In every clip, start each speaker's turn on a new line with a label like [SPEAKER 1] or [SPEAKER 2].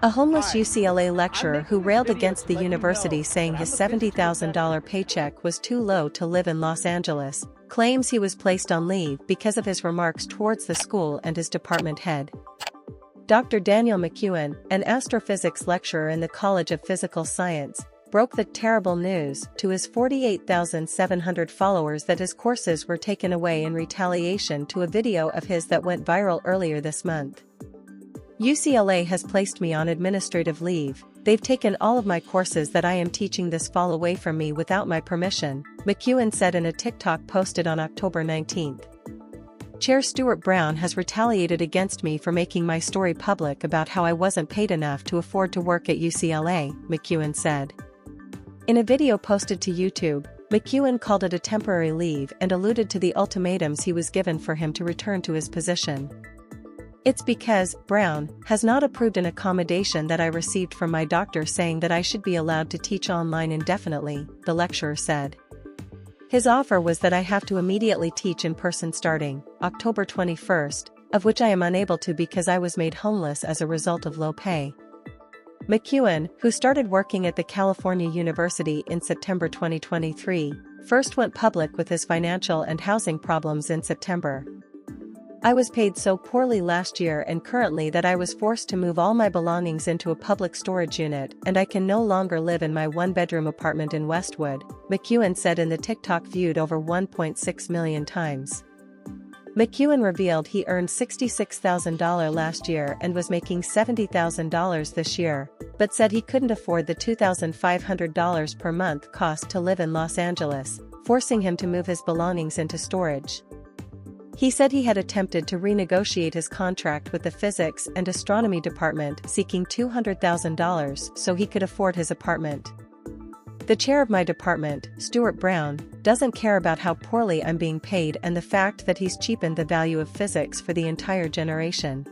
[SPEAKER 1] A homeless
[SPEAKER 2] Hi,
[SPEAKER 1] UCLA
[SPEAKER 2] I'm
[SPEAKER 1] lecturer who
[SPEAKER 2] making this
[SPEAKER 1] railed
[SPEAKER 2] video
[SPEAKER 1] against
[SPEAKER 2] to
[SPEAKER 1] the
[SPEAKER 2] let you
[SPEAKER 1] university
[SPEAKER 2] know
[SPEAKER 1] saying
[SPEAKER 2] that
[SPEAKER 1] his
[SPEAKER 2] I'm a physics professor.
[SPEAKER 1] $70,000 paycheck was too low to live in Los Angeles, claims he was placed on leave because of his remarks towards the school and his department head. Dr. Daniel McKeown, an astrophysics lecturer in the College of Physical Science, broke the terrible news to his 48,700 followers that his courses were taken away in retaliation to a video of his that went viral earlier this month. UCLA has placed me on administrative leave. They've taken all of my courses that I am teaching this fall away from me without my permission, McKeown said in a TikTok posted on October 19. Chair Stuart Brown has retaliated against me for making my story public about how I wasn't paid enough to afford to work at UCLA, McKeown said. In a video posted to YouTube, McKeown called it a temporary leave and alluded to the ultimatums he was given for him to return to his position. It's because Brown has not approved an accommodation that I received from my doctor saying that I should be allowed to teach online indefinitely, the lecturer said. His offer was that I have to immediately teach in person starting October 21st, of which I am unable to because I was made homeless as a result of low pay. McKeown, who started working at the California University in September 2023, first went public with his financial and housing problems in September. I was paid so poorly last year and currently that I was forced to move all my belongings into a public storage unit and I can no longer live in my one-bedroom apartment in Westwood, McKeown said in the TikTok viewed over 1.6 million times. McKeown revealed he earned $66,000 last year and was making $70,000 this year, but said he couldn't afford the $2,500 per month cost to live in Los Angeles, forcing him to move his belongings into storage. He said he had attempted to renegotiate his contract with the physics and astronomy department seeking $200,000 so he could afford his apartment. The chair of my department, Stuart Brown, doesn't care about how poorly I'm being paid and the fact that he's cheapened the value of physics for the entire generation.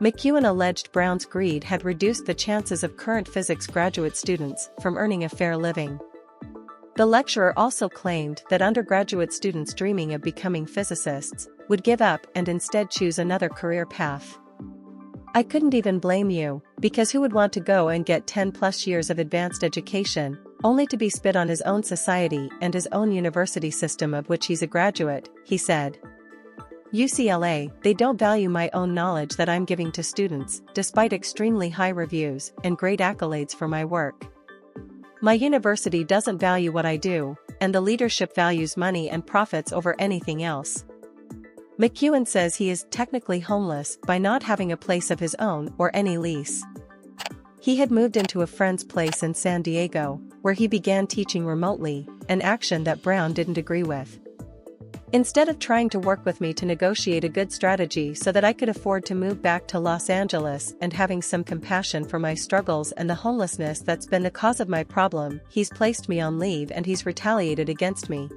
[SPEAKER 1] McKeown alleged Brown's greed had reduced the chances of current physics graduate students from earning a fair living. The lecturer also claimed that undergraduate students dreaming of becoming physicists would give up and instead choose another career path. I couldn't even blame you, because who would want to go and get 10+ years of advanced education, only to be spit on his own society and his own university system of which he's a graduate, he said. UCLA, they don't value my own knowledge that I'm giving to students, despite extremely high reviews and great accolades for my work. My university doesn't value what I do, and the leadership values money and profits over anything else. McKeown says he is technically homeless by not having a place of his own or any lease. He had moved into a friend's place in San Diego, where he began teaching remotely, an action that Brown didn't agree with. Instead of trying to work with me to negotiate a good strategy so that I could afford to move back to Los Angeles and having some compassion for my struggles and the homelessness that's been the cause of my problem, he's placed me on leave and he's retaliated against me,